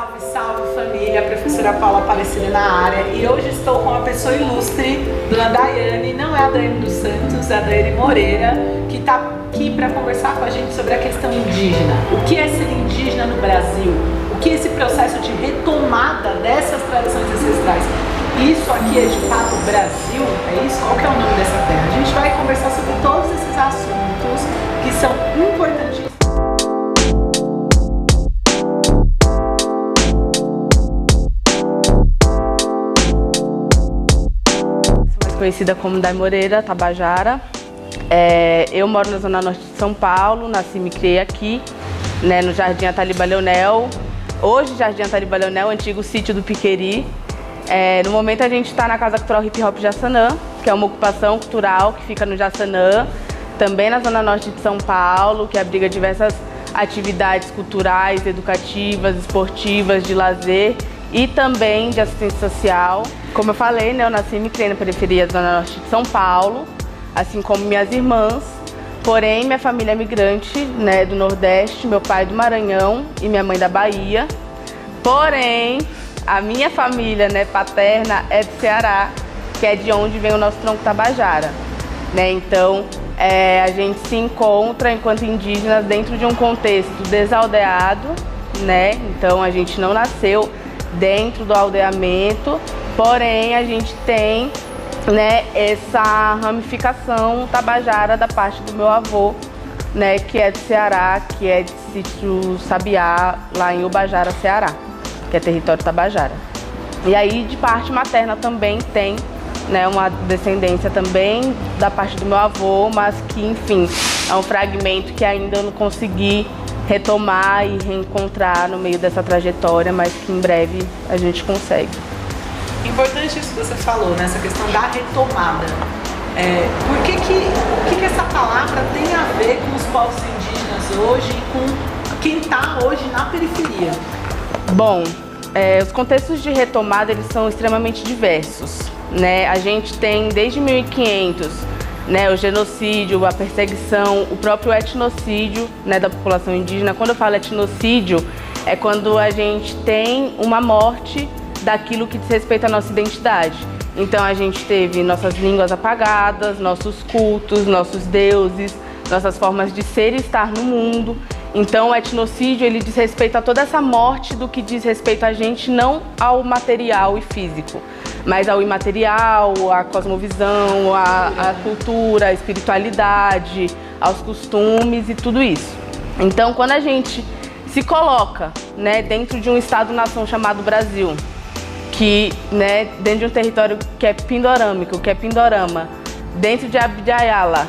Salve, salve família, professora Paula Aparecida na área e hoje estou com uma pessoa ilustre, Dona Daiane, não é a Daiane dos Santos, é a Daiane Moreira, que está aqui para conversar com a gente sobre a questão indígena. O que é ser indígena no Brasil? O que é esse processo de retomada dessas tradições ancestrais? Isso aqui é de fato Brasil? É isso? Qual que é o nome dessa terra? A gente vai conversar sobre todos esses assuntos que são importantíssimos. Conhecida como Dai Moreira, Tabajara. Eu moro na Zona Norte de São Paulo, nasci e me criei aqui, né, no Jardim Ataliba Leonel. Hoje, Jardim Ataliba Leonel, antigo sítio do Piqueri. No momento, a gente está na Casa Cultural Hip Hop Jaçanã, que é uma ocupação cultural que fica no Jaçanã, também na Zona Norte de São Paulo, que abriga diversas atividades culturais, educativas, esportivas, de lazer e também de assistência social. Como eu falei, né, eu nasci e me criei na periferia da Zona Norte de São Paulo, assim como minhas irmãs. Porém, minha família é migrante, né, do Nordeste, meu pai é do Maranhão e minha mãe da Bahia. Porém, a minha família, né, paterna é do Ceará, que é de onde vem o nosso tronco Tabajara, né? Então, a gente se encontra enquanto indígenas dentro de um contexto desaldeado, né? Então, a gente não nasceu dentro do aldeamento, porém a gente tem, né, essa ramificação tabajara da parte do meu avô, né, que é do Ceará, que é de sítio Sabiá, lá em Ubajara, Ceará, que é território tabajara. E aí de parte materna também tem, né, uma descendência também da parte do meu avô, mas que, enfim, é um fragmento que ainda eu não consegui retomar e reencontrar no meio dessa trajetória, mas que em breve a gente consegue. Importante isso que você falou, né? Essa questão da retomada. O que essa palavra tem a ver com os povos indígenas hoje e com quem está hoje na periferia? Bom, os contextos de retomada eles são extremamente diversos, né? A gente tem desde 1500, né, o genocídio, a perseguição, o próprio etnocídio, né, da população indígena. Quando eu falo etnocídio, é quando a gente tem uma morte daquilo que diz respeito à nossa identidade. Então a gente teve nossas línguas apagadas, nossos cultos, nossos deuses, nossas formas de ser e estar no mundo. Então o etnocídio ele diz respeito a toda essa morte do que diz respeito a gente, não ao material e físico, mas ao imaterial, à cosmovisão, à cultura, à espiritualidade, aos costumes e tudo isso. Então, quando a gente se coloca, né, dentro de um Estado-nação chamado Brasil, que, né, dentro de um território que é pindorâmico, que é Pindorama, dentro de Abdiayala,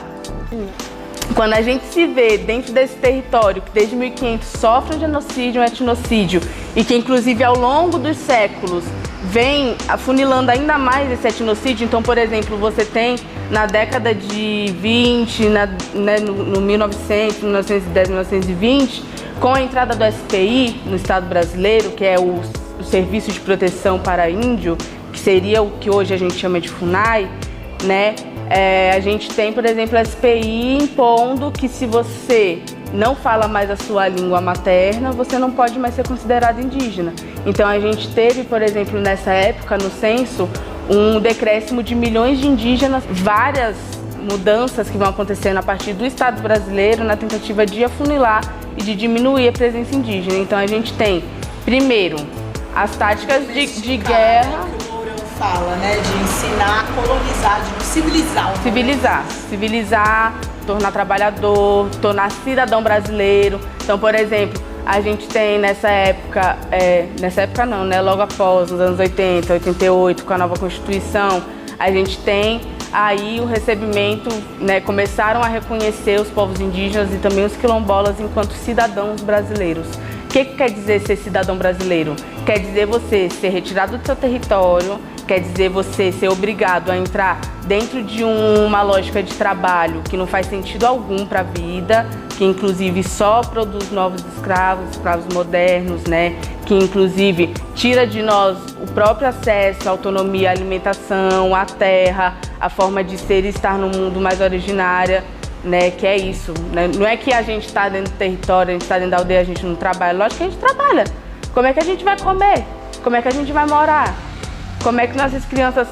quando a gente se vê dentro desse território que desde 1500 sofre um genocídio, um etnocídio e que inclusive ao longo dos séculos vem afunilando ainda mais esse etnocídio. Então, por exemplo, você tem na década de 20, né, no 1900, 1910, 1920, com a entrada do SPI no Estado brasileiro, que é o Serviço de Proteção para Índio, que seria o que hoje a gente chama de FUNAI, né? A gente tem, por exemplo, a SPI impondo que se você não fala mais a sua língua materna, você não pode mais ser considerado indígena. Então a gente teve, por exemplo, nessa época, no censo, um decréscimo de milhões de indígenas, várias mudanças que vão acontecendo a partir do Estado brasileiro na tentativa de afunilar e de diminuir a presença indígena. Então a gente tem, primeiro, as táticas de guerra. Fala, né, de ensinar a colonizar, de civilizar. Civilizar, tornar trabalhador, tornar cidadão brasileiro. Então, por exemplo, a gente tem nessa época não, né, logo após, nos anos 80, 88, com a nova Constituição, a gente tem aí o recebimento, né, começaram a reconhecer os povos indígenas e também os quilombolas enquanto cidadãos brasileiros. O que quer dizer ser cidadão brasileiro? Quer dizer você ser retirado do seu território, quer dizer você ser obrigado a entrar dentro de uma lógica de trabalho que não faz sentido algum para a vida, que inclusive só produz novos escravos, escravos modernos, né? Que inclusive tira de nós o próprio acesso à autonomia, à alimentação, à terra, a forma de ser e estar no mundo mais originária. Né, que é isso, né? Não é que a gente está dentro do território, a gente está dentro da aldeia, a gente não trabalha. Lógico que a gente trabalha, como é que a gente vai comer? Como é que a gente vai morar? Como é que nossas crianças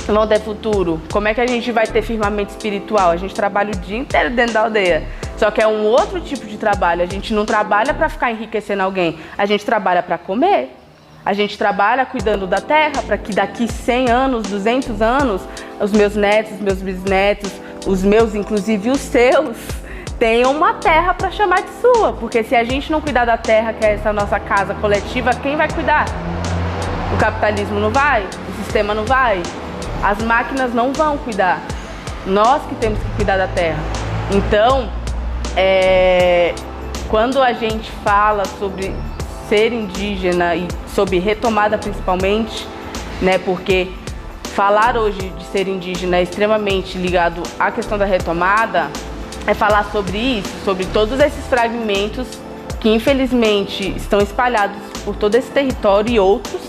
vão ter futuro? Como é que a gente vai ter firmamento espiritual? A gente trabalha o dia inteiro dentro da aldeia. Só que é um outro tipo de trabalho. A gente não trabalha para ficar enriquecendo alguém. A gente trabalha para comer. A gente trabalha cuidando da terra para que daqui 100 anos, 200 anos, os meus netos, os meus bisnetos, os meus, inclusive os seus, tenham uma terra para chamar de sua. Porque se a gente não cuidar da terra, que é essa nossa casa coletiva, quem vai cuidar? O capitalismo não vai? O sistema não vai? As máquinas não vão cuidar. Nós que temos que cuidar da terra. Então, quando a gente fala sobre ser indígena e sobre retomada principalmente, né, porque falar hoje de ser indígena é extremamente ligado à questão da retomada, é falar sobre isso, sobre todos esses fragmentos que infelizmente estão espalhados por todo esse território e outros,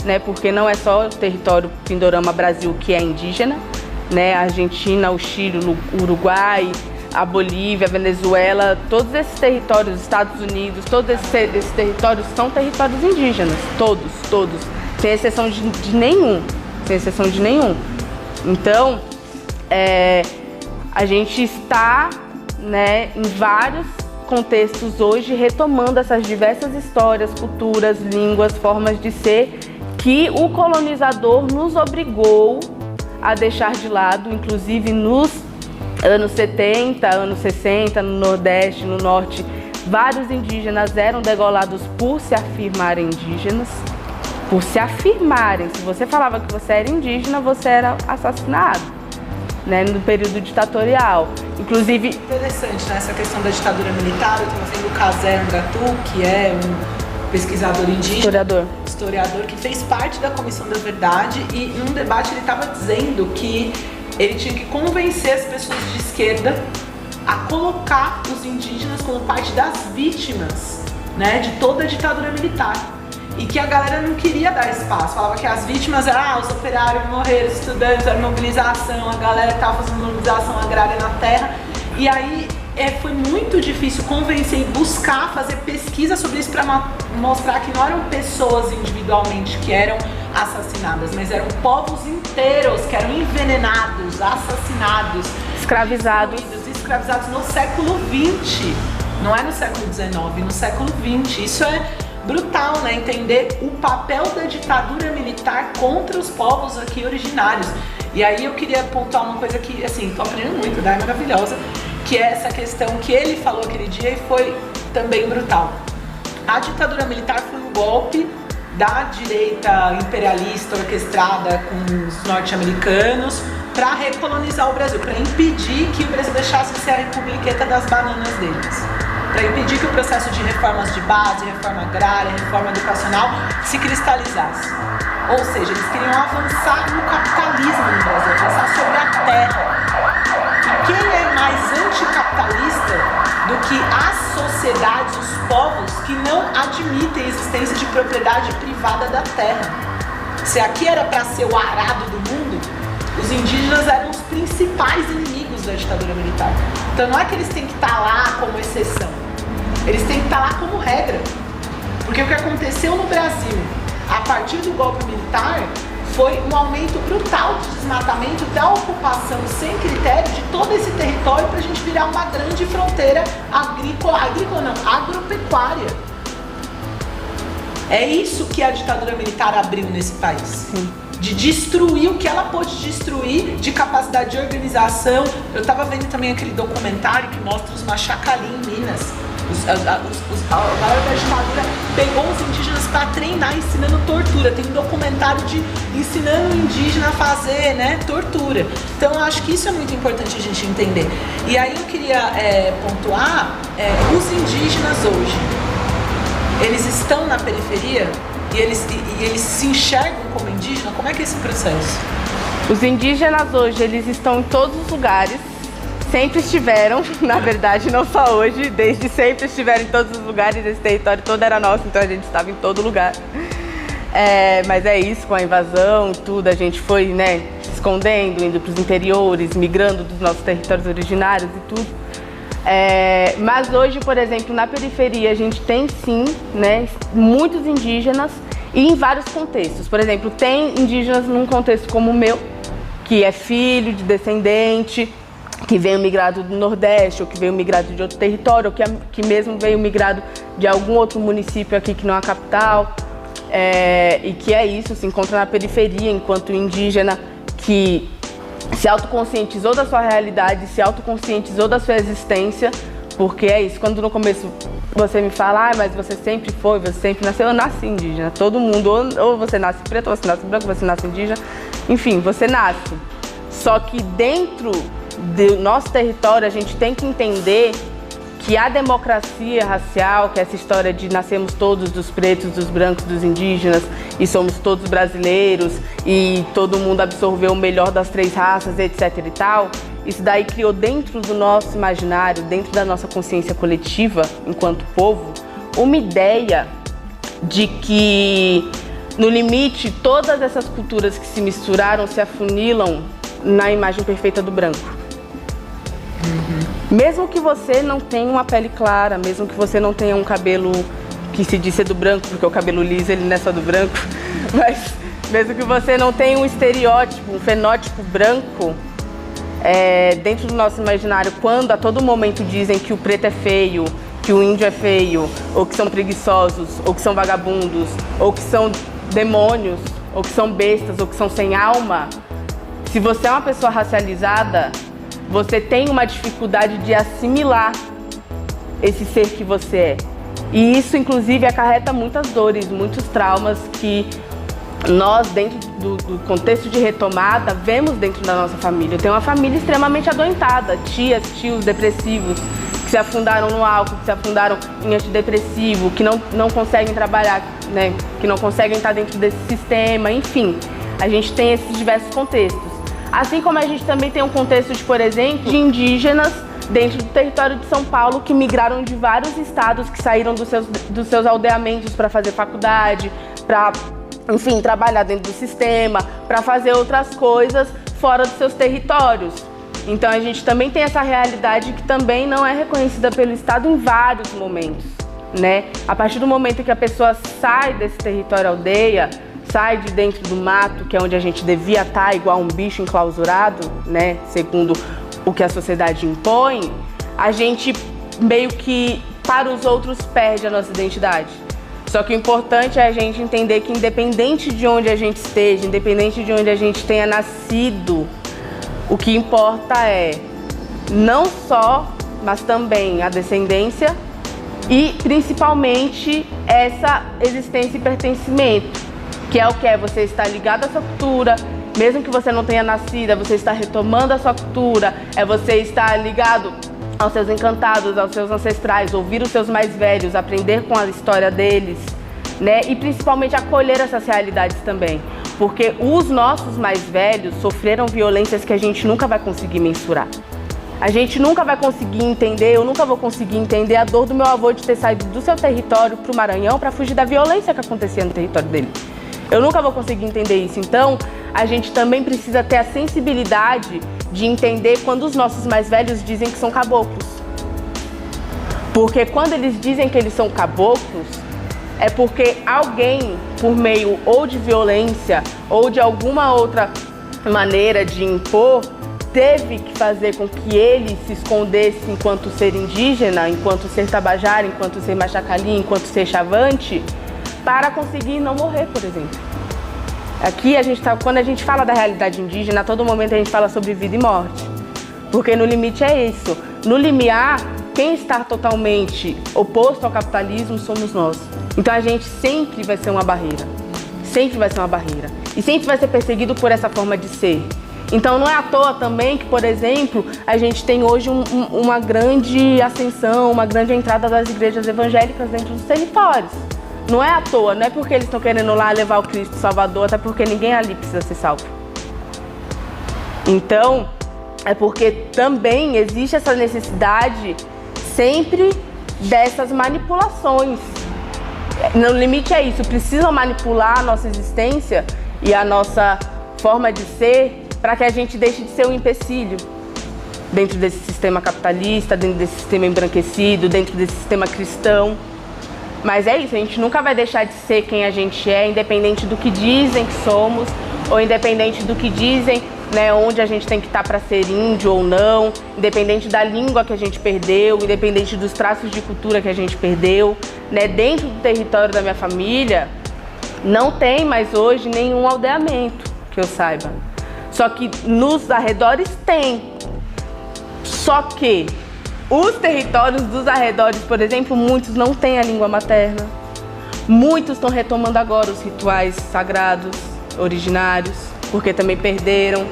né, porque não é só o território Pindorama Brasil que é indígena, né, a Argentina, o Chile, o Uruguai, a Bolívia, a Venezuela, todos esses territórios, os Estados Unidos, todos esses territórios são territórios indígenas, todos, sem exceção de nenhum, Então, a gente está, né, em vários contextos hoje retomando essas diversas histórias, culturas, línguas, formas de ser que o colonizador nos obrigou a deixar de lado, inclusive nos anos 70, anos 60, no Nordeste, no Norte, vários indígenas eram degolados por se afirmarem indígenas, por se afirmarem. Se você falava que você era indígena, você era assassinado, né, no período ditatorial. Inclusive... Interessante, né, essa questão da ditadura militar. Eu estava vendo o Kazé Angatu, que é um pesquisador indígena, historiador, que fez parte da Comissão da Verdade, e num debate ele estava dizendo que ele tinha que convencer as pessoas de esquerda a colocar os indígenas como parte das vítimas, né, de toda a ditadura militar. E que a galera não queria dar espaço, falava que as vítimas eram os operários morreram, os estudantes, a mobilização, a galera que estava fazendo mobilização agrária na terra. E aí foi muito difícil convencer e buscar fazer pesquisa sobre isso para mostrar que não eram pessoas individualmente que eram assassinadas, mas eram povos inteiros que eram envenenados, assassinados, escravizados no século XX, não é no século XIX, no século XX. Isso é brutal, né? Entender o papel da ditadura militar contra os povos aqui originários. E aí eu queria pontuar uma coisa que, assim, tô aprendendo muito, é maravilhosa, que é essa questão que ele falou aquele dia e foi também brutal. A ditadura militar foi um golpe da direita imperialista orquestrada com os norte-americanos para recolonizar o Brasil, para impedir que o Brasil deixasse de ser a republiqueta das bananas deles, para impedir que o processo de reformas de base, reforma agrária, reforma educacional se cristalizasse. Ou seja, eles queriam avançar no capitalismo no Brasil, avançar sobre a terra. E quem é mais anticapitalista do que as sociedades, os povos que não admitem a existência de propriedade privada da terra? Se aqui era para ser o arado do mundo, os indígenas eram os principais inimigos da ditadura militar. Então não é que eles têm que estar lá como exceção, eles têm que estar lá como regra. Porque o que aconteceu no Brasil a partir do golpe militar foi um aumento brutal de desmatamento, da ocupação sem critério de todo esse território para a gente virar uma grande fronteira agropecuária. É isso que a ditadura militar abriu nesse país. Sim. De destruir o que ela pôde destruir de capacidade de organização. Eu estava vendo também aquele documentário que mostra os Machacali em Minas. A galera da ditadura pegou os indígenas para treinar, ensinando tortura. Tem um documentário ensinando o indígena a fazer, né, tortura. Então eu acho que isso é muito importante a gente entender. E aí eu queria pontuar os indígenas hoje. Eles estão na periferia e eles se enxergam como indígena. Como é que é esse processo? Os indígenas hoje, eles estão em todos os lugares. Sempre estiveram, na verdade, não só hoje, desde sempre estiveram em todos os lugares, esse território todo era nosso, então a gente estava em todo lugar. Mas é isso, com a invasão e tudo, a gente foi, né, se escondendo, indo para os interiores, migrando dos nossos territórios originários e tudo. Mas hoje, por exemplo, na periferia a gente tem sim, né, muitos indígenas e em vários contextos. Por exemplo, tem indígenas num contexto como o meu, que é filho de descendente, que veio migrado do Nordeste, ou que veio migrado de outro território, ou que mesmo veio migrado de algum outro município aqui que não é a capital, e que é isso, se encontra na periferia enquanto indígena que se autoconscientizou da sua realidade, se autoconscientizou da sua existência, porque é isso, quando no começo você me fala, mas você sempre foi, você sempre nasceu, eu nasci indígena, todo mundo, ou você nasce preto, ou você nasce branco, ou você nasce indígena, enfim, você nasce. Só que dentro do nosso território a gente tem que entender que a democracia racial, que é essa história de nascemos todos dos pretos, dos brancos, dos indígenas e somos todos brasileiros e todo mundo absorveu o melhor das três raças, etc e tal, isso daí criou dentro do nosso imaginário, dentro da nossa consciência coletiva, enquanto povo, uma ideia de que, no limite, todas essas culturas que se misturaram se afunilam na imagem perfeita do branco. Mesmo que você não tenha uma pele clara, mesmo que você não tenha um cabelo que se diz ser do branco, porque o cabelo liso ele não é só do branco, mas mesmo que você não tenha um estereótipo, um fenótipo branco, dentro do nosso imaginário, quando a todo momento dizem que o preto é feio, que o índio é feio, ou que são preguiçosos, ou que são vagabundos, ou que são demônios, ou que são bestas, ou que são sem alma, se você é uma pessoa racializada, você tem uma dificuldade de assimilar esse ser que você é. E isso, inclusive, acarreta muitas dores, muitos traumas que nós, dentro do contexto de retomada, vemos dentro da nossa família. Eu tenho uma família extremamente adoentada, tias, tios depressivos, que se afundaram no álcool, que se afundaram em antidepressivo, que não conseguem trabalhar, né? Que não conseguem estar dentro desse sistema, enfim. A gente tem esses diversos contextos. Assim como a gente também tem um contexto de, por exemplo, de indígenas dentro do território de São Paulo que migraram de vários estados, que saíram dos seus aldeamentos para fazer faculdade, para, enfim, trabalhar dentro do sistema, para fazer outras coisas fora dos seus territórios. Então a gente também tem essa realidade que também não é reconhecida pelo Estado em vários momentos, né? A partir do momento que a pessoa sai desse território aldeia, sai de dentro do mato, que é onde a gente devia estar igual um bicho enclausurado, né, segundo o que a sociedade impõe, a gente meio que, para os outros, perde a nossa identidade. Só que o importante é a gente entender que, independente de onde a gente esteja, independente de onde a gente tenha nascido, o que importa é não só, mas também a descendência e, principalmente, essa existência e pertencimento. Que é o que? Você estar ligado à sua cultura, mesmo que você não tenha nascido, você está retomando a sua cultura, você estar ligado aos seus encantados, aos seus ancestrais, ouvir os seus mais velhos, aprender com a história deles, né? E principalmente acolher essas realidades também, porque os nossos mais velhos sofreram violências que a gente nunca vai conseguir mensurar. A gente nunca vai conseguir entender, eu nunca vou conseguir entender a dor do meu avô de ter saído do seu território para o Maranhão para fugir da violência que acontecia no território dele. Eu nunca vou conseguir entender isso. Então, a gente também precisa ter a sensibilidade de entender quando os nossos mais velhos dizem que são caboclos. Porque quando eles dizem que eles são caboclos, é porque alguém, por meio ou de violência ou de alguma outra maneira de impor, teve que fazer com que ele se escondesse enquanto ser indígena, enquanto ser tabajara, enquanto ser machacali, enquanto ser chavante, para conseguir não morrer, por exemplo. Aqui, quando a gente fala da realidade indígena, a todo momento a gente fala sobre vida e morte. Porque no limite é isso. No limiar, quem está totalmente oposto ao capitalismo somos nós. Então a gente sempre vai ser uma barreira. Sempre vai ser uma barreira. E sempre vai ser perseguido por essa forma de ser. Então não é à toa também que, por exemplo, a gente tem hoje uma grande ascensão, uma grande entrada das igrejas evangélicas dentro dos territórios. Não é à toa, não é porque eles estão querendo lá levar o Cristo Salvador, até porque ninguém ali precisa ser salvo. Então, é porque também existe essa necessidade sempre dessas manipulações. No limite é isso, precisam manipular a nossa existência e a nossa forma de ser para que a gente deixe de ser um empecilho. dentro desse sistema capitalista, dentro desse sistema embranquecido, dentro desse sistema cristão. Mas é isso, a gente nunca vai deixar de ser quem a gente é, independente do que dizem que somos, ou independente do que dizem, né, onde a gente tem que estar para ser índio ou não, independente da língua que a gente perdeu, independente dos traços de cultura que a gente perdeu, né, dentro do território da minha família, não tem mais hoje nenhum aldeamento, que eu saiba. Só que nos arredores tem. Só que os territórios dos arredores, por exemplo, muitos não têm a língua materna. Muitos estão retomando agora os rituais sagrados, originários, porque também perderam,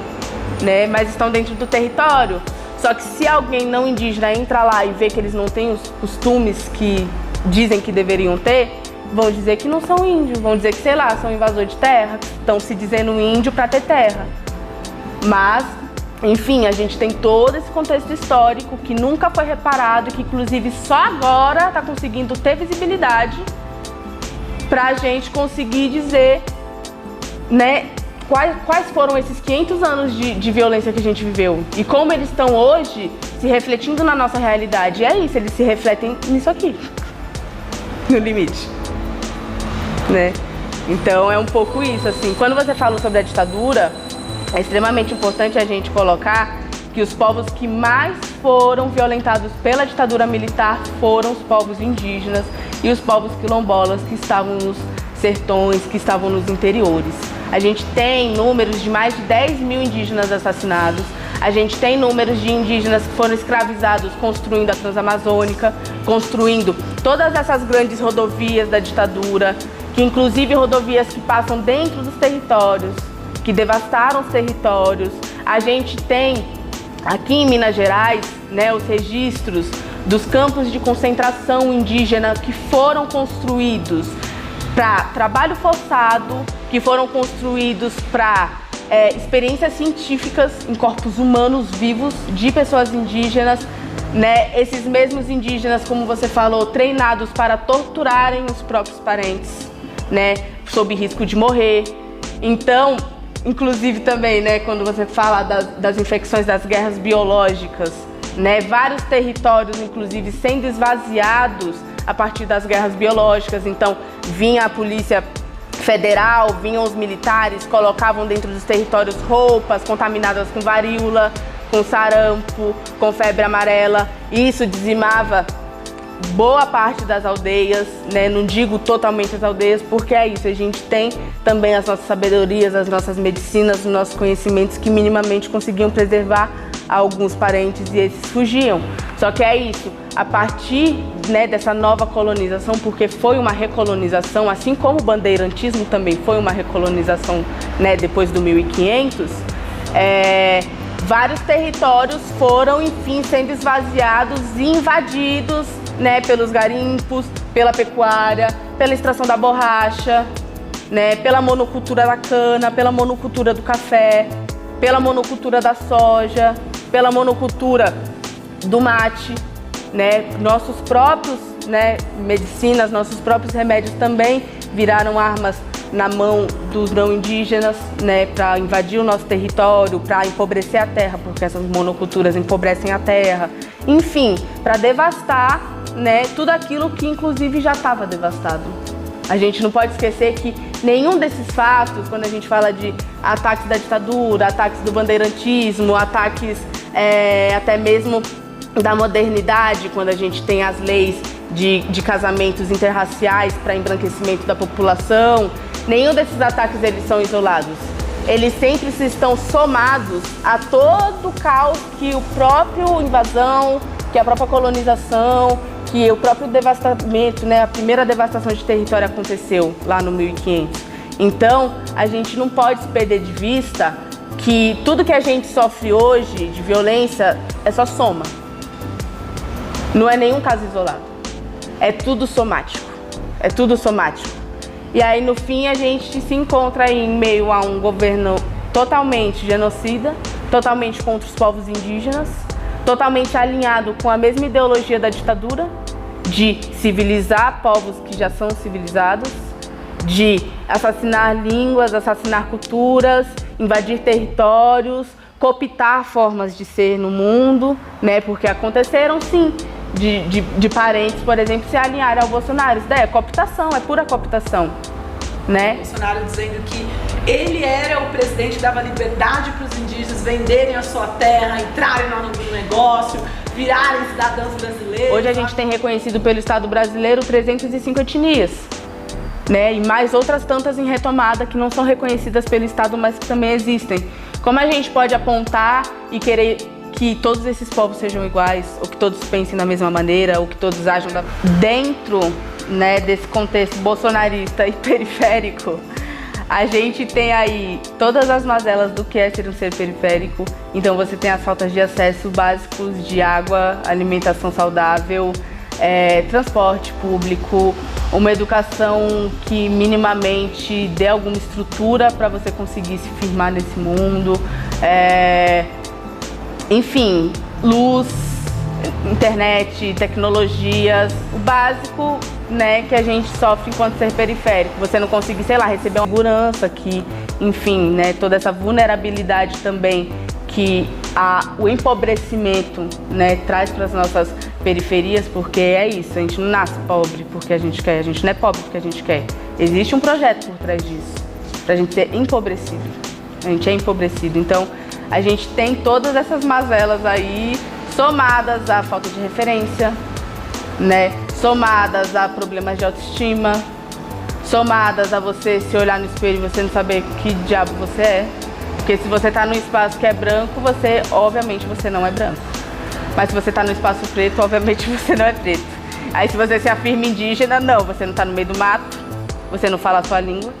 né? Mas estão dentro do território. Só que se alguém não indígena entra lá e vê que eles não têm os costumes que dizem que deveriam ter, vão dizer que não são índios, vão dizer que, sei lá, são invasores de terra, estão se dizendo índio para ter terra. Mas, enfim, a gente tem todo esse contexto histórico que nunca foi reparado e que, inclusive, só agora está conseguindo ter visibilidade para a gente conseguir dizer, né, quais foram esses 500 anos de violência que a gente viveu e como eles estão hoje se refletindo na nossa realidade. E é isso, eles se refletem nisso aqui, no limite, né? Então é um pouco isso, assim. Quando você fala sobre a ditadura, é extremamente importante a gente colocar que os povos que mais foram violentados pela ditadura militar foram os povos indígenas e os povos quilombolas que estavam nos sertões, que estavam nos interiores. A gente tem números de mais de 10 mil indígenas assassinados, a gente tem números de indígenas que foram escravizados construindo a Transamazônica, construindo todas essas grandes rodovias da ditadura, que inclusive rodovias que passam dentro dos territórios, que devastaram os territórios. A gente tem aqui em Minas Gerais, né, os registros dos campos de concentração indígena que foram construídos para trabalho forçado, que foram construídos para experiências científicas em corpos humanos vivos de pessoas indígenas, né? Esses mesmos indígenas, como você falou, treinados para torturarem os próprios parentes, né, sob risco de morrer. Então, inclusive também, né, quando você fala das infecções das guerras biológicas, né, vários territórios, inclusive, sendo esvaziados a partir das guerras biológicas. Então, vinha a polícia federal, vinham os militares, colocavam dentro dos territórios roupas contaminadas com varíola, com sarampo, com febre amarela. Isso dizimava boa parte das aldeias, né? Não digo totalmente as aldeias, porque é isso, a gente tem também as nossas sabedorias, as nossas medicinas, os nossos conhecimentos que minimamente conseguiam preservar alguns parentes e esses fugiam. Só que é isso, a partir, né, dessa nova colonização, porque foi uma recolonização, assim como o bandeirantismo também foi uma recolonização, né, depois do 1500, vários territórios foram, enfim, sendo esvaziados e invadidos, né, pelos garimpos, pela pecuária, pela extração da borracha, né, pela monocultura da cana, pela monocultura do café, pela monocultura da soja, pela monocultura do mate, né, nossos próprios, né, medicinas, nossos próprios remédios também viraram armas na mão dos não indígenas, né, para invadir o nosso território, para empobrecer a terra, porque essas monoculturas empobrecem a terra, enfim, para devastar, né, tudo aquilo que inclusive já estava devastado. A gente não pode esquecer que nenhum desses fatos, quando a gente fala de ataques da ditadura, ataques do bandeirantismo, ataques até mesmo da modernidade, quando a gente tem as leis de casamentos interraciais para embranquecimento da população, nenhum desses ataques eles são isolados. Eles sempre estão somados a todo o caos que o próprio invasão, que a própria colonização, que o próprio devastamento, né, a primeira devastação de território aconteceu lá no 1500. Então, a gente não pode se perder de vista que tudo que a gente sofre hoje de violência é só soma. Não é nenhum caso isolado. É tudo somático. É tudo somático. E aí, no fim, a gente se encontra em meio a um governo totalmente genocida, totalmente contra os povos indígenas, totalmente alinhado com a mesma ideologia da ditadura, de civilizar povos que já são civilizados, de assassinar línguas, assassinar culturas, invadir territórios, cooptar formas de ser no mundo, né? Porque aconteceram sim de parentes, por exemplo, se alinharem ao Bolsonaro. Isso daí é cooptação, é pura cooptação, né? O Bolsonaro dizendo que ele era o presidente, dava liberdade para os indígenas venderem a sua terra, entrarem no negócio, virarem cidadãos brasileiros. Hoje a gente tem reconhecido pelo Estado brasileiro 305 etnias, né? E mais outras tantas em retomada que não são reconhecidas pelo Estado, mas que também existem. Como a gente pode apontar e querer que todos esses povos sejam iguais, ou que todos pensem da mesma maneira, ou que todos ajam dentro, né, desse contexto bolsonarista e periférico? A gente tem aí todas as mazelas do que é ser um ser periférico. Então você tem as faltas de acesso básicos de água, alimentação saudável, transporte público, uma educação que minimamente dê alguma estrutura para você conseguir se firmar nesse mundo, enfim, luz, internet, tecnologias, o básico, né, que a gente sofre enquanto ser periférico. Você não conseguir, sei lá, receber uma segurança que, enfim, né, toda essa vulnerabilidade também que o empobrecimento, né, traz para as nossas periferias, porque é isso, a gente não nasce pobre porque a gente quer, a gente não é pobre porque a gente quer. Existe um projeto por trás disso, para a gente ser empobrecido. A gente é empobrecido, então a gente tem todas essas mazelas aí, somadas à falta de referência, né? Somadas a problemas de autoestima, somadas a você se olhar no espelho e você não saber que diabo você é. Porque se você está num espaço que é branco, obviamente você não é branco. Mas se você está no espaço preto, obviamente você não é preto. Aí se você se afirma indígena, não, você não está no meio do mato, você não fala a sua língua,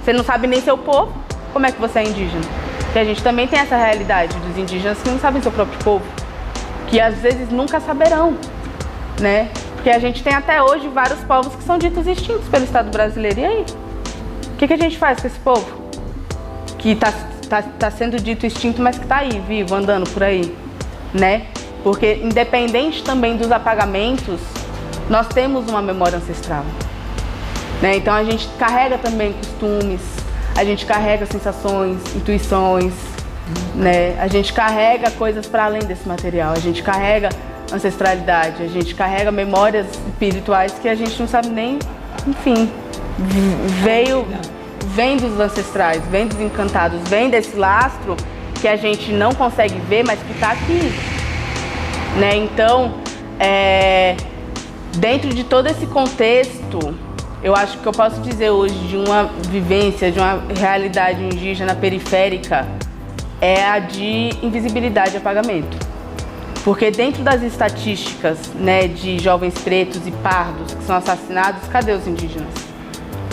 você não sabe nem seu povo, como é que você é indígena? Porque a gente também tem essa realidade dos indígenas que não sabem seu próprio povo, que às vezes nunca saberão, né? Porque a gente tem até hoje vários povos que são ditos extintos pelo Estado brasileiro. E aí? O que a gente faz com esse povo? Que tá sendo dito extinto, mas que está aí, vivo, andando por aí, né? Porque independente também dos apagamentos, nós temos uma memória ancestral, né? Então a gente carrega também costumes, a gente carrega sensações, intuições, né? A gente carrega coisas para além desse material, a gente carrega ancestralidade, a gente carrega memórias espirituais que a gente não sabe nem, enfim, vem dos ancestrais, vem dos encantados, vem desse lastro que a gente não consegue ver, mas que está aqui, né? Então, dentro de todo esse contexto, eu acho que eu posso dizer hoje de uma vivência, de uma realidade indígena periférica, é a de invisibilidade e apagamento. Porque dentro das estatísticas, né, de jovens pretos e pardos que são assassinados, cadê os indígenas?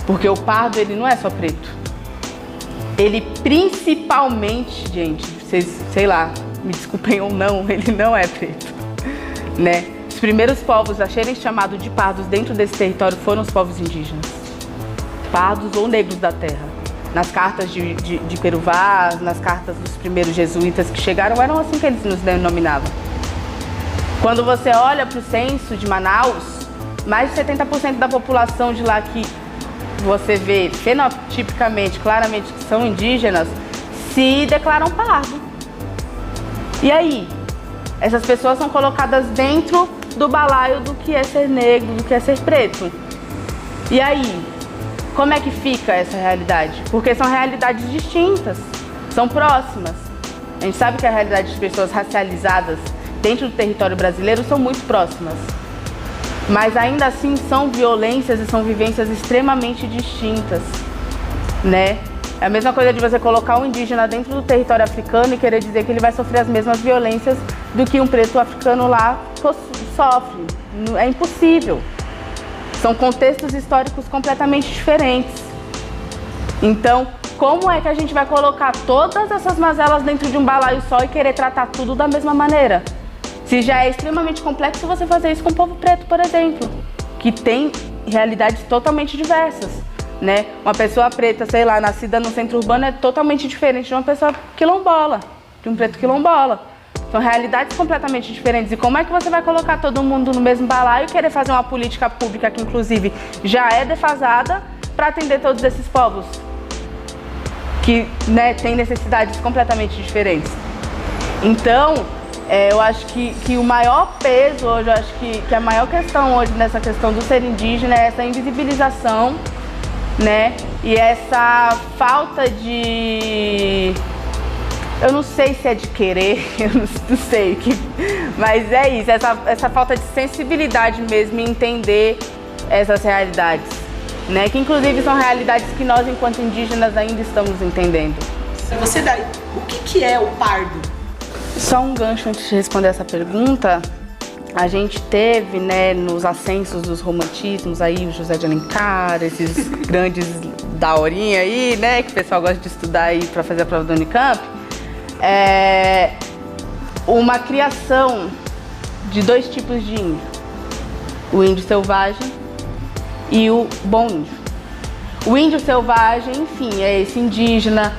Porque o pardo, ele não é só preto. Ele principalmente, gente, vocês, sei lá, me desculpem ou não, ele não é preto, né? Os primeiros povos a serem chamados de pardos dentro desse território foram os povos indígenas. Pardos ou negros da terra. Nas cartas de Peruvá, nas cartas dos primeiros jesuítas que chegaram, eram assim que eles nos denominavam. Quando você olha para o censo de Manaus, mais de 70% da população de lá que você vê fenotipicamente, claramente que são indígenas, se declaram pardo. E aí? Essas pessoas são colocadas dentro do balaio do que é ser negro, do que é ser preto. E aí? Como é que fica essa realidade? Porque são realidades distintas, são próximas. A gente sabe que a realidade de pessoas racializadas dentro do território brasileiro são muito próximas. Mas ainda assim são violências e são vivências extremamente distintas, né? É a mesma coisa de você colocar um indígena dentro do território africano e querer dizer que ele vai sofrer as mesmas violências do que um preto africano lá sofre. É impossível. São contextos históricos completamente diferentes. Então, como é que a gente vai colocar todas essas mazelas dentro de um balaio só e querer tratar tudo da mesma maneira? Se já é extremamente complexo você fazer isso com o povo preto, por exemplo, que tem realidades totalmente diversas, né? Uma pessoa preta, sei lá, nascida no centro urbano é totalmente diferente de uma pessoa quilombola, de um preto quilombola. São realidades completamente diferentes. E como é que você vai colocar todo mundo no mesmo balaio e querer fazer uma política pública que, inclusive, já é defasada para atender todos esses povos que, né, têm necessidades completamente diferentes? Então, eu acho que o maior peso hoje, eu acho que a maior questão hoje nessa questão do ser indígena é essa invisibilização, né? E essa falta de... Eu não sei se é de querer, eu não sei, mas é isso, essa falta de sensibilidade mesmo em entender essas realidades, né? Que inclusive são realidades que nós, enquanto indígenas, ainda estamos entendendo. Você daí, o que é o pardo? Só um gancho antes de responder essa pergunta. A gente teve, né, nos ascensos dos romantismos aí, o José de Alencar, esses grandes daorinha aí, né, que o pessoal gosta de estudar aí para fazer a prova do Unicamp, uma criação de dois tipos de índio, o índio selvagem e o bom índio. O índio selvagem, enfim, é esse indígena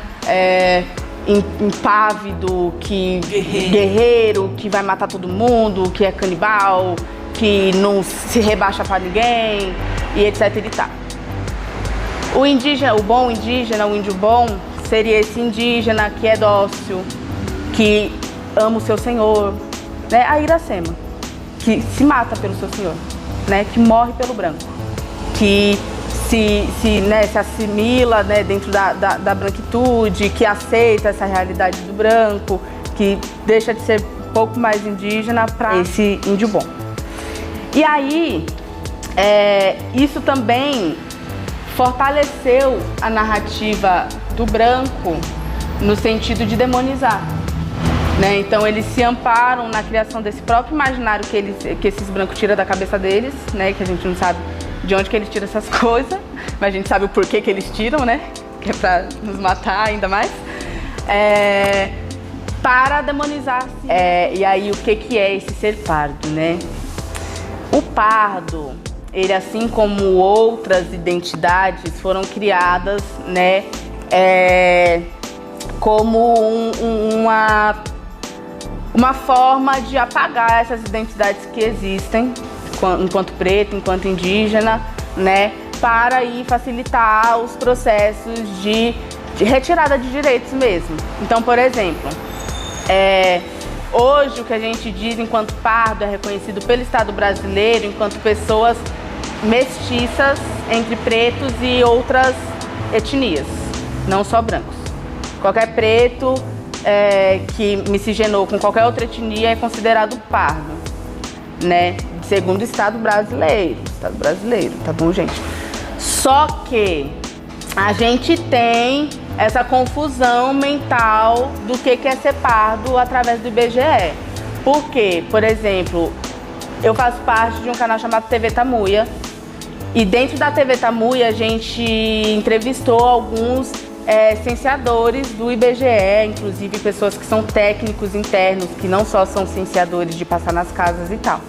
impávido, guerreiro, que vai matar todo mundo, que é canibal, que não se rebaixa para ninguém e etc e tal. O indígena, o bom indígena, o índio bom, seria esse indígena que é dócil, que ama o seu senhor, né? A Iracema, que se mata pelo seu senhor, né? Que morre pelo branco, que se assimila, né, dentro da branquitude, que aceita essa realidade do branco, que deixa de ser um pouco mais indígena para esse índio bom. E aí, isso também fortaleceu a narrativa do branco no sentido de demonizar, né? Então eles se amparam na criação desse próprio imaginário que esses brancos tiram da cabeça deles, né? Que a gente não sabe de onde que eles tiram essas coisas, mas a gente sabe o porquê que eles tiram, né? Que é pra nos matar ainda mais. Para demonizar. E aí o que é esse ser pardo, né? O pardo, ele, assim como outras identidades, foram criadas, né, como uma forma de apagar essas identidades que existem, enquanto preto, enquanto indígena, né, para aí facilitar os processos de retirada de direitos mesmo. Então, por exemplo, hoje o que a gente diz enquanto pardo é reconhecido pelo Estado brasileiro enquanto pessoas mestiças entre pretos e outras etnias, não só brancos. Qualquer preto que miscigenou com qualquer outra etnia é considerado pardo, né? Segundo o Estado brasileiro, tá bom, gente? Só que a gente tem essa confusão mental do que é ser pardo através do IBGE. Por quê? Por exemplo, eu faço parte de um canal chamado TV Tamuia, e dentro da TV Tamuia a gente entrevistou alguns cienciadores do IBGE, inclusive pessoas que são técnicos internos, que não só são cienciadores de passar nas casas e tal.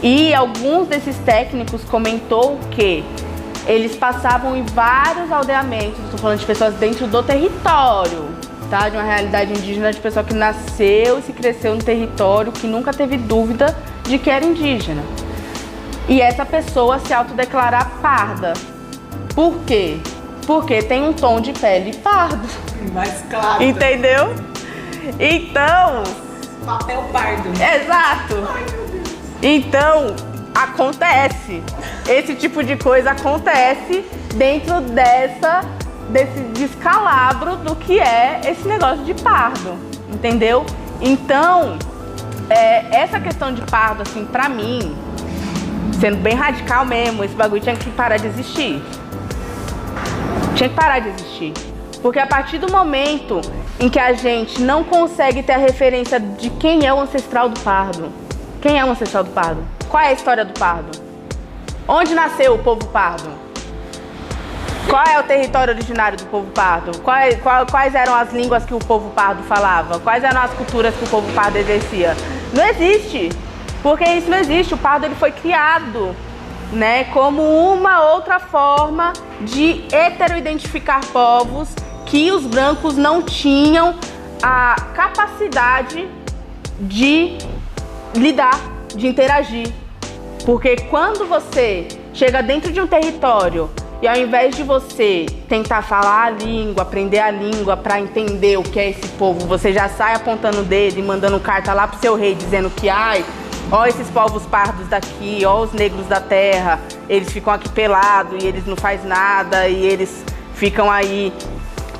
E alguns desses técnicos comentou que eles passavam em vários aldeamentos, estou falando de pessoas dentro do território, tá? De uma realidade indígena, de pessoa que nasceu e se cresceu no território, que nunca teve dúvida de que era indígena. E essa pessoa se autodeclarar parda. Por quê? Porque tem um tom de pele pardo. Mais claro. Entendeu? Então... papel pardo. Exato. Ai, meu Deus. Então, acontece. Esse tipo de coisa acontece dentro desse descalabro do que é esse negócio de pardo. Entendeu? Então, essa questão de pardo, assim, pra mim, sendo bem radical mesmo, esse bagulho tinha que parar de existir. Tinha que parar de existir. Porque a partir do momento em que a gente não consegue ter a referência de quem é o ancestral do pardo, quem é o ancestral do pardo? Qual é a história do pardo? Onde nasceu o povo pardo? Qual é o território originário do povo pardo? Quais eram as línguas que o povo pardo falava? Quais eram as culturas que o povo pardo exercia? Não existe. Porque isso não existe. O pardo ele foi criado, né, como uma outra forma de heteroidentificar povos que os brancos não tinham a capacidade de lidar, de interagir. Porque quando você chega dentro de um território E ao invés de você tentar falar a língua, aprender a língua para entender o que é esse povo, você já sai apontando o dedo e mandando carta lá pro seu rei dizendo que, ai, ó esses povos pardos daqui, ó os negros da terra, eles ficam aqui pelados e eles não fazem nada e eles ficam aí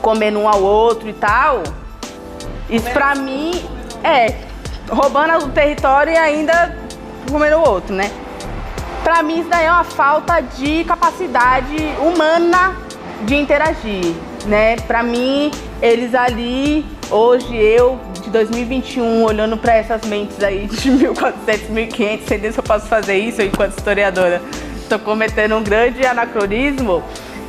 comendo um ao outro e tal. Isso pra mim roubando o território e ainda comendo o outro, né? Pra mim isso daí é uma falta de capacidade humana de interagir, né? Pra mim, eles ali, hoje eu, de 2021, olhando pra essas mentes aí de 1400, 1500, sei nem se eu posso fazer isso enquanto historiadora, tô cometendo um grande anacronismo,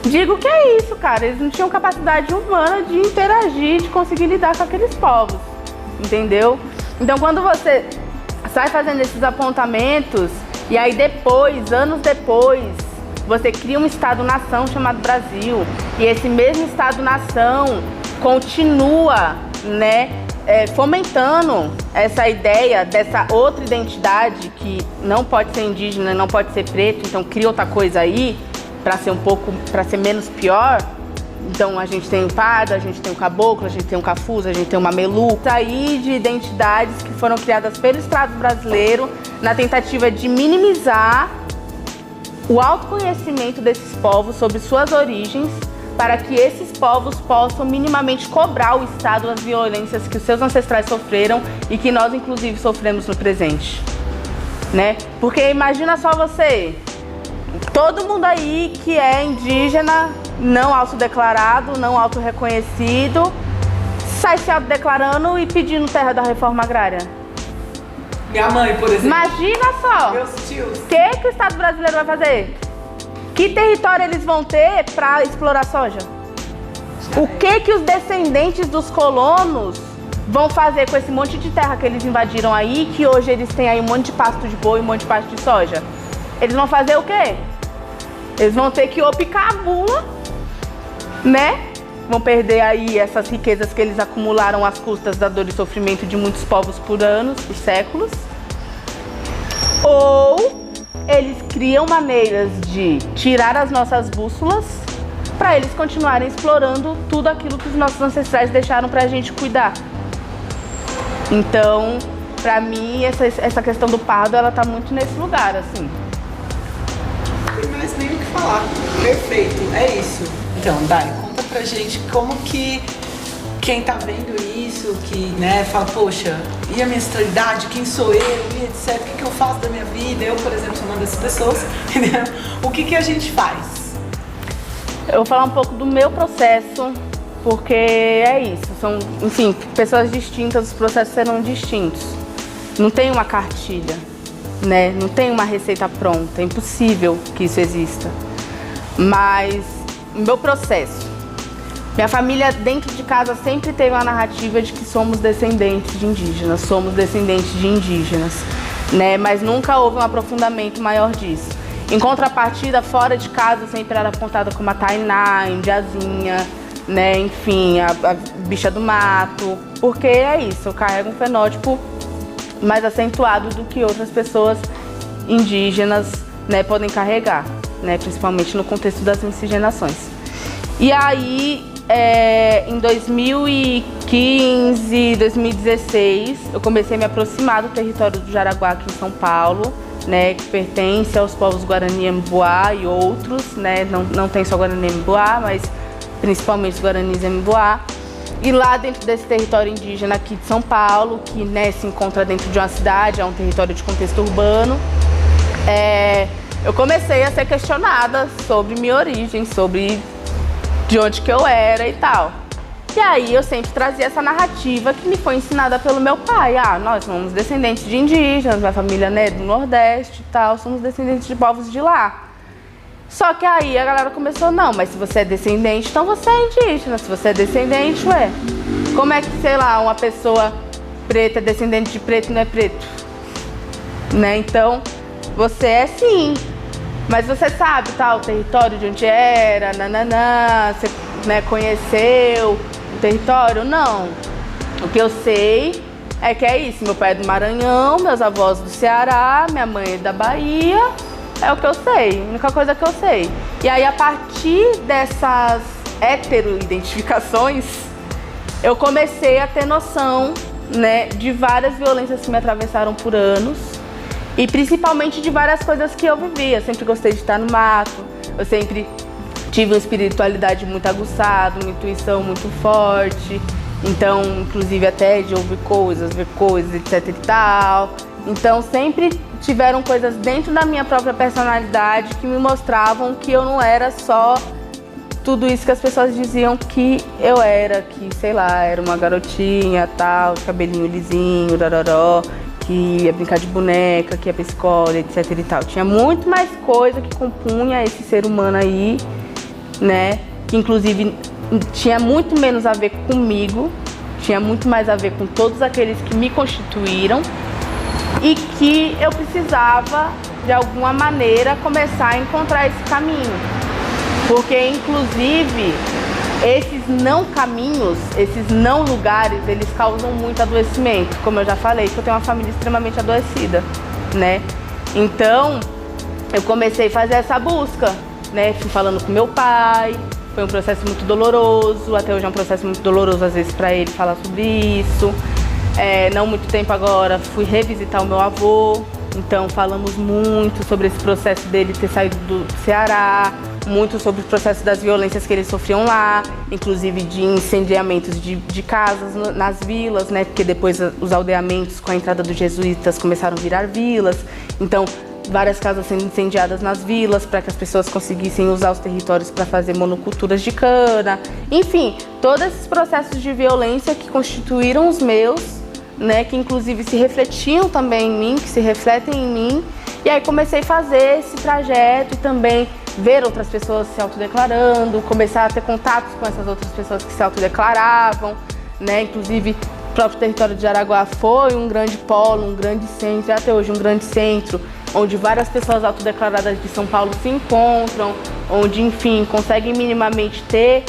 digo que é isso, cara, eles não tinham capacidade humana de interagir, de conseguir lidar com aqueles povos, entendeu? Então quando você sai fazendo esses apontamentos, e aí depois, anos depois, você cria um Estado-nação chamado Brasil. E esse mesmo Estado-nação continua, né, fomentando essa ideia dessa outra identidade que não pode ser indígena, não pode ser preto, então cria outra coisa aí para ser menos pior. Então a gente tem o pardo, a gente tem o caboclo, a gente tem o cafuzo, a gente tem o mamelu. Aí de identidades que foram criadas pelo Estado brasileiro na tentativa de minimizar o autoconhecimento desses povos sobre suas origens, para que esses povos possam minimamente cobrar o Estado as violências que os seus ancestrais sofreram e que nós inclusive sofremos no presente, né? Porque imagina só você, todo mundo aí que é indígena, não autodeclarado, não autorreconhecido, sai se autodeclarando e pedindo terra da reforma agrária. Minha mãe, por exemplo. Imagina só. Meus tios. O que o Estado brasileiro vai fazer? Que território eles vão ter para explorar soja? O que os descendentes dos colonos vão fazer com esse monte de terra que eles invadiram aí, que hoje eles têm aí um monte de pasto de boi, um monte de pasto de soja? Eles vão fazer o quê? Eles vão ter que ou picar a bula, né? Vão perder aí essas riquezas que eles acumularam às custas da dor e sofrimento de muitos povos por anos, por séculos. Ou eles criam maneiras de tirar as nossas bússolas para eles continuarem explorando tudo aquilo que os nossos ancestrais deixaram pra gente cuidar. Então, pra mim, essa questão do pardo, ela tá muito nesse lugar, assim. Não tem mais nem o que falar. Perfeito, é isso. Então, Dai, conta pra gente como que quem tá vendo isso, que, né, fala, poxa, e a minha ancestralidade, quem sou eu, e etc, o que eu faço da minha vida? Eu, por exemplo, sou uma dessas pessoas, entendeu? O que a gente faz? Eu vou falar um pouco do meu processo, porque é isso, são, enfim, pessoas distintas, os processos serão distintos. Não tem uma cartilha, né? Não tem uma receita pronta, é impossível que isso exista. Mas o meu processo, minha família dentro de casa sempre teve uma narrativa de que somos descendentes de indígenas, né? Mas nunca houve um aprofundamento maior disso. Em contrapartida, fora de casa sempre era apontada como a Tainá, a Indiazinha, né? Enfim, a bicha do mato, porque é isso, eu carrego um fenótipo mais acentuado do que outras pessoas indígenas, né, podem carregar, né, principalmente no contexto das miscigenações. E aí, em 2015, 2016, eu comecei a me aproximar do território do Jaraguá aqui em São Paulo, né, que pertence aos povos Guarani-Embu-Á e outros, né, não tem só Guarani-Embu-Á, mas principalmente os Guaranis-Embu-Á. E lá dentro desse território indígena aqui de São Paulo, que, né, se encontra dentro de uma cidade, é um território de contexto urbano, eu comecei a ser questionada sobre minha origem, sobre de onde que eu era e tal. E aí eu sempre trazia essa narrativa que me foi ensinada pelo meu pai. Ah, nós somos descendentes de indígenas, minha família, né, do Nordeste e tal, somos descendentes de povos de lá. Só que aí a galera começou, não, mas se você é descendente, então você é indígena. Se você é descendente, ué, como é que, sei lá, uma pessoa preta é descendente de preto e não é preto? Né, então, você é sim. Mas você sabe, tá, o território de onde era, nananã, você, né, conheceu o território? Não. O que eu sei é que é isso, meu pai é do Maranhão, meus avós do Ceará, minha mãe é da Bahia, É o que eu sei, a única coisa que eu sei. E aí, a partir dessas hetero-identificações, eu comecei a ter noção, né, de várias violências que me atravessaram por anos e principalmente de várias coisas que eu vivi. Eu sempre gostei de estar no mato, eu sempre tive uma espiritualidade muito aguçada, uma intuição muito forte, então, inclusive até de ouvir coisas, ver coisas, etc e tal. Então, sempre tiveram coisas dentro da minha própria personalidade que me mostravam que eu não era só tudo isso que as pessoas diziam que eu era, que, sei lá, era uma garotinha, tal, de cabelinho lisinho, rororó, que ia brincar de boneca, que ia pra escola, etc e tal. Tinha muito mais coisa que compunha esse ser humano aí, né, que inclusive tinha muito menos a ver comigo, tinha muito mais a ver com todos aqueles que me constituíram e que eu precisava, de alguma maneira, começar a encontrar esse caminho. Porque, inclusive, esses não caminhos, esses não lugares, eles causam muito adoecimento. Como eu já falei, que eu tenho uma família extremamente adoecida, né? Então, eu comecei a fazer essa busca, né? Fui falando com meu pai, foi um processo muito doloroso, até hoje é um processo muito doloroso, às vezes, para ele falar sobre isso. Não muito tempo agora, fui revisitar o meu avô, então falamos muito sobre esse processo dele ter saído do Ceará, muito sobre o processo das violências que eles sofriam lá, inclusive de incendiamentos de casas nas vilas, né? Porque depois os aldeamentos com a entrada dos jesuítas começaram a virar vilas, então várias casas sendo incendiadas nas vilas para que as pessoas conseguissem usar os territórios para fazer monoculturas de cana, enfim, todos esses processos de violência que constituíram os meus, né, que inclusive se refletiam também em mim, que se refletem em mim, e aí comecei a fazer esse trajeto e também ver outras pessoas se autodeclarando, começar a ter contatos com essas outras pessoas que se autodeclaravam, né, inclusive o próprio território de Jaraguá foi um grande polo, um grande centro, e até hoje um grande centro, onde várias pessoas autodeclaradas de São Paulo se encontram, onde, enfim, conseguem minimamente ter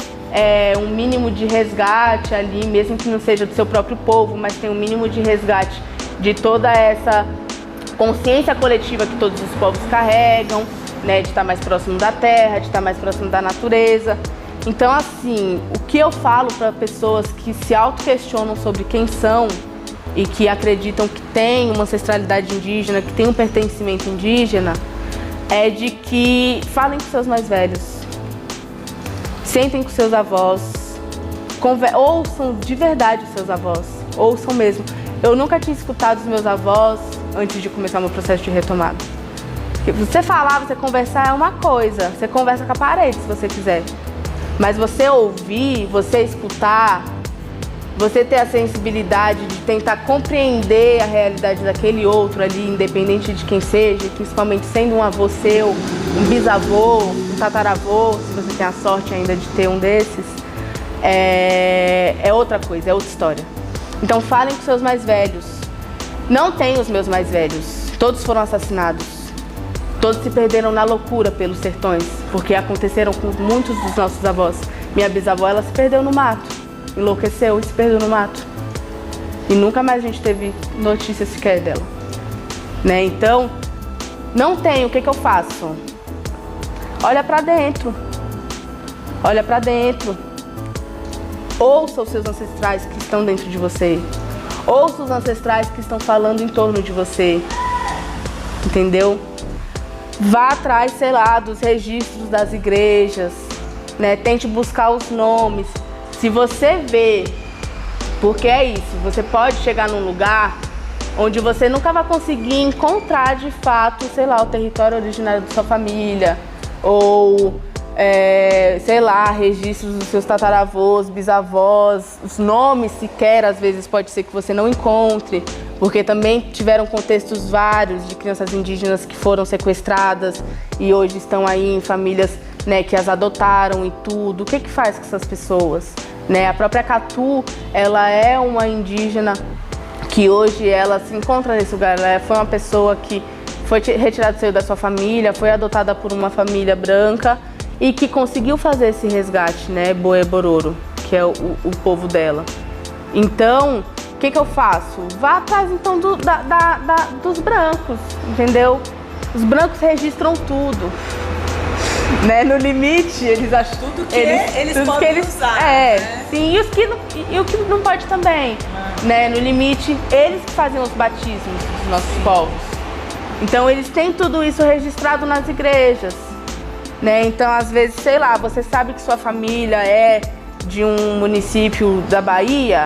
um mínimo de resgate ali, mesmo que não seja do seu próprio povo, mas tem um mínimo de resgate de toda essa consciência coletiva que todos os povos carregam, né, de estar mais próximo da terra, de estar mais próximo da natureza. Então, assim, o que eu falo para pessoas que se auto-questionam sobre quem são e que acreditam que tem uma ancestralidade indígena, que tem um pertencimento indígena, é de que falem com seus mais velhos, sentem com seus avós, ouçam de verdade os seus avós, ouçam mesmo. Eu nunca tinha escutado os meus avós antes de começar o meu processo de retomada. Você falar, você conversar é uma coisa, você conversa com a parede se você quiser, mas você ouvir, você escutar, você ter a sensibilidade de tentar compreender a realidade daquele outro ali, independente de quem seja, principalmente sendo um avô seu, um bisavô, um tataravô, se você tem a sorte ainda de ter um desses, é outra coisa, é outra história. Então falem com seus mais velhos. Não tenho os meus mais velhos, todos foram assassinados, todos se perderam na loucura pelos sertões, porque aconteceram com muitos dos nossos avós. Minha bisavó, ela se perdeu no mato. Enlouqueceu e se perdeu no mato. E nunca mais a gente teve notícia sequer dela, né? Então, não tem, o que eu faço? Olha pra dentro. Olha pra dentro. Ouça os seus ancestrais que estão dentro de você. Ouça os ancestrais que estão falando em torno de você. Entendeu? Vá atrás, sei lá, dos registros das igrejas, né? Tente buscar os nomes. Se você vê, porque é isso, você pode chegar num lugar onde você nunca vai conseguir encontrar de fato, sei lá, o território originário da sua família, ou, sei lá, registros dos seus tataravós, bisavós, os nomes sequer, às vezes pode ser que você não encontre, porque também tiveram contextos vários de crianças indígenas que foram sequestradas e hoje estão aí em famílias, né, que as adotaram e tudo. O que faz com essas pessoas? Né? A própria Catu, ela é uma indígena que hoje ela se encontra nesse lugar. Ela foi uma pessoa que foi retirada do seio da sua família, foi adotada por uma família branca e que conseguiu fazer esse resgate, né? Boé Bororo, que é o povo dela. Então, o que eu faço? Vá atrás então dos brancos, entendeu? Os brancos registram tudo. Né? No limite, eles acham tudo que eles podem usar. Né? Sim, e o que não pode também. Né? No limite, eles que fazem os batismos dos nossos povos. Então, eles têm tudo isso registrado nas igrejas. Né? Então, às vezes, sei lá, você sabe que sua família é de um município da Bahia,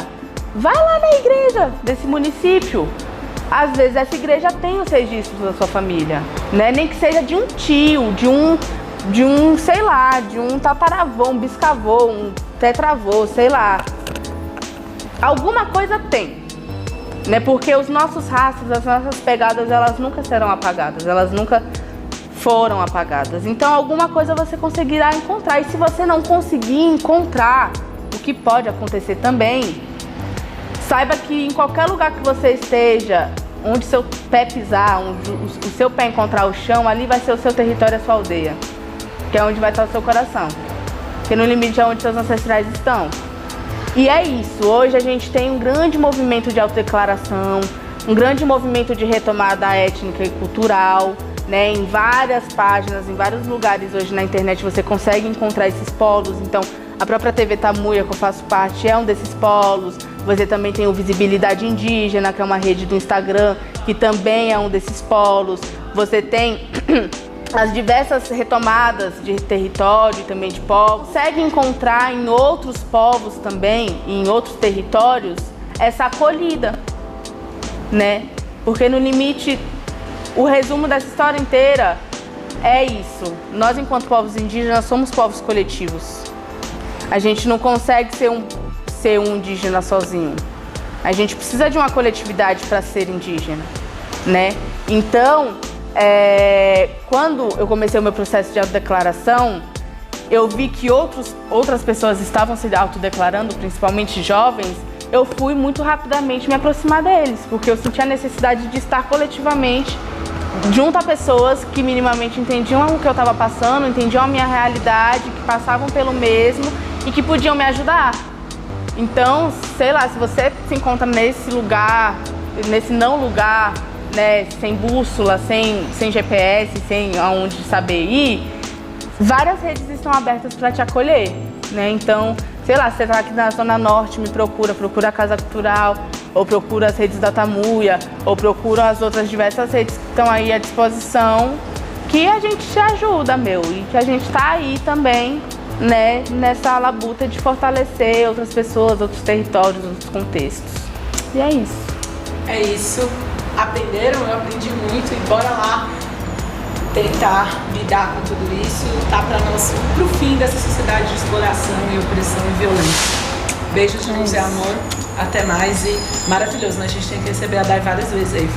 vai lá na igreja desse município. Às vezes, essa igreja tem os registros da sua família. Né? Nem que seja de um tio, de um, sei lá, de um tataravô, um biscavô, um tetravô, sei lá. Alguma coisa tem, né? Porque os nossos rastros, as nossas pegadas, elas nunca serão apagadas, elas nunca foram apagadas. Então, alguma coisa você conseguirá encontrar. E se você não conseguir encontrar, o que pode acontecer também, saiba que em qualquer lugar que você esteja, onde seu pé pisar, onde o seu pé encontrar o chão, ali vai ser o seu território, a sua aldeia. Que é onde vai estar o seu coração. Que no limite é onde seus ancestrais estão. E é isso. Hoje a gente tem um grande movimento de autodeclaração, um grande movimento de retomada étnica e cultural, né? Em várias páginas, em vários lugares hoje na internet você consegue encontrar esses polos. Então, a própria TV Tamuia, que eu faço parte, é um desses polos. Você também tem o Visibilidade Indígena, que é uma rede do Instagram, que também é um desses polos. Você tem as diversas retomadas de território e também de povos. Consegue encontrar em outros povos também, em outros territórios, essa acolhida, né? Porque no limite, o resumo dessa história inteira é isso. Nós, enquanto povos indígenas, somos povos coletivos. A gente não consegue ser um indígena sozinho. A gente precisa de uma coletividade para ser indígena, né? Então, quando eu comecei o meu processo de autodeclaração, eu vi que outras pessoas estavam se autodeclarando, principalmente jovens. Eu fui muito rapidamente me aproximar deles, porque eu senti a necessidade de estar coletivamente junto a pessoas que minimamente entendiam o que eu estava passando, entendiam a minha realidade, que passavam pelo mesmo e que podiam me ajudar. Então, sei lá, se você se encontra nesse lugar, nesse não lugar, né, sem bússola, sem GPS, sem aonde saber ir, várias redes estão abertas para te acolher, né? Então, sei lá, se você está aqui na Zona Norte, me procura a Casa Cultural, ou procura as redes da Tamuia, ou procura as outras diversas redes que estão aí à disposição, que a gente te ajuda, e que a gente está aí também, né, nessa labuta de fortalecer outras pessoas, outros territórios, outros contextos. E é isso. É isso. Aprenderam? Eu aprendi muito e bora lá tentar lidar com tudo isso, lutar pro fim dessa sociedade de exploração e opressão e violência. Beijos de luz e amor, até mais e maravilhoso, né? A gente tem que receber a Dai várias vezes aí.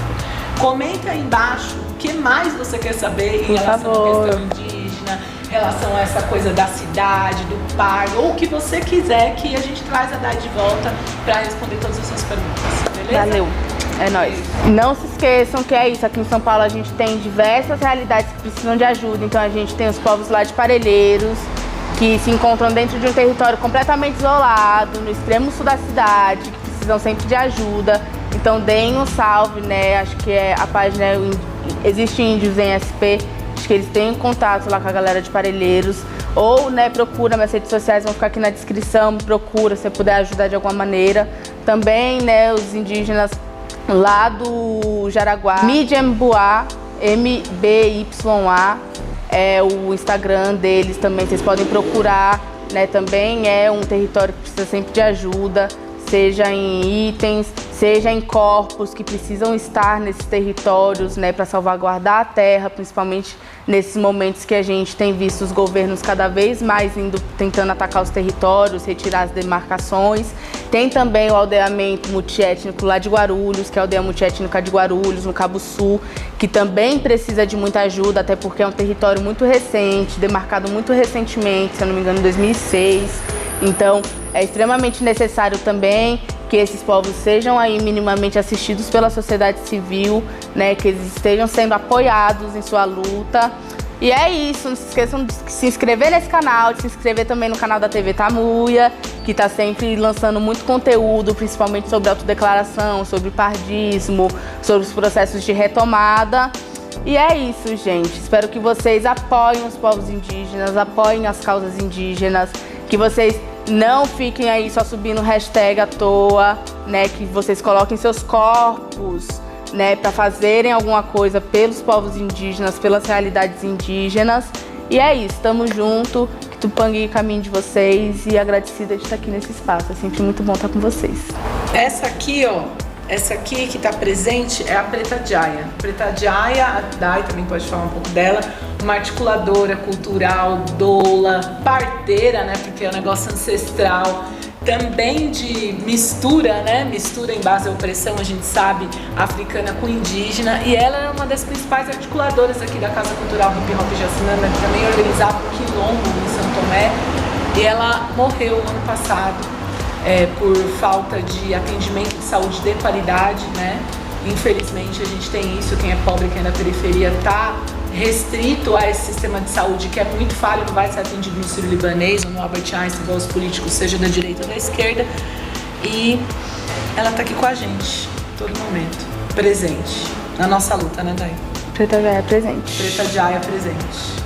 Comenta aí embaixo o que mais você quer saber em relação à questão indígena, em relação a essa coisa da cidade, do parque, ou o que você quiser, que a gente traz a Dai de volta para responder todas as suas perguntas, beleza? Valeu! É nóis. Não se esqueçam que é isso, aqui em São Paulo a gente tem diversas realidades que precisam de ajuda. Então a gente tem os povos lá de Parelheiros, que se encontram dentro de um território completamente isolado, no extremo sul da cidade, que precisam sempre de ajuda. Então deem um salve, né? Acho que a página Existe Índios em SP, acho que eles têm contato lá com a galera de Parelheiros. Ou, né, procura, minhas redes sociais vão ficar aqui na descrição, me procura se você puder ajudar de alguma maneira. Também, né, os indígenas lá do Jaraguá, Mijembuá, MBYA, é o Instagram deles também, vocês podem procurar, né? Também é um território que precisa sempre de ajuda, seja em itens, seja em corpos que precisam estar nesses territórios, né, para salvaguardar a terra, principalmente nesses momentos que a gente tem visto os governos cada vez mais tentando atacar os territórios, retirar as demarcações. Tem também o aldeamento multiétnico lá de Guarulhos, que é a aldeia multiétnica de Guarulhos, no Cabo Sul, que também precisa de muita ajuda, até porque é um território muito recente, demarcado muito recentemente, se eu não me engano, em 2006. Então, é extremamente necessário também que esses povos sejam aí minimamente assistidos pela sociedade civil, né, que eles estejam sendo apoiados em sua luta. E é isso, não se esqueçam de se inscrever nesse canal, de se inscrever também no canal da TV Tamuia, que está sempre lançando muito conteúdo, principalmente sobre autodeclaração, sobre pardismo, sobre os processos de retomada. E é isso, gente. Espero que vocês apoiem os povos indígenas, apoiem as causas indígenas, que vocês não fiquem aí só subindo hashtag à toa, né? Que vocês coloquem seus corpos, né, para fazerem alguma coisa pelos povos indígenas, pelas realidades indígenas. E é isso, tamo junto, que Tupã caminho de vocês e agradecida de estar aqui nesse espaço. É sempre muito bom estar com vocês. Essa aqui, ó, essa aqui que está presente é a Preta Jaya. Preta Jaya, a Dai também pode falar um pouco dela, uma articuladora cultural, doula, parteira, né, porque é um negócio ancestral, também de mistura, né, mistura em base à opressão, a gente sabe, africana com indígena, e ela é uma das principais articuladoras aqui da Casa Cultural Hip Hop Jacinana, que também organizava o Quilombo em São Tomé, e ela morreu ano passado. Por falta de atendimento de saúde de qualidade, né? Infelizmente a gente tem isso, quem é pobre, quem é da periferia está restrito a esse sistema de saúde que é muito falho, não vai ser atendido no Sírio-Libanês ou no Albert Einstein, igual os políticos, seja da direita ou da esquerda. E ela está aqui com a gente, todo momento, presente, na nossa luta, né, Dai? Preta Jaya presente. Preta Jaya presente.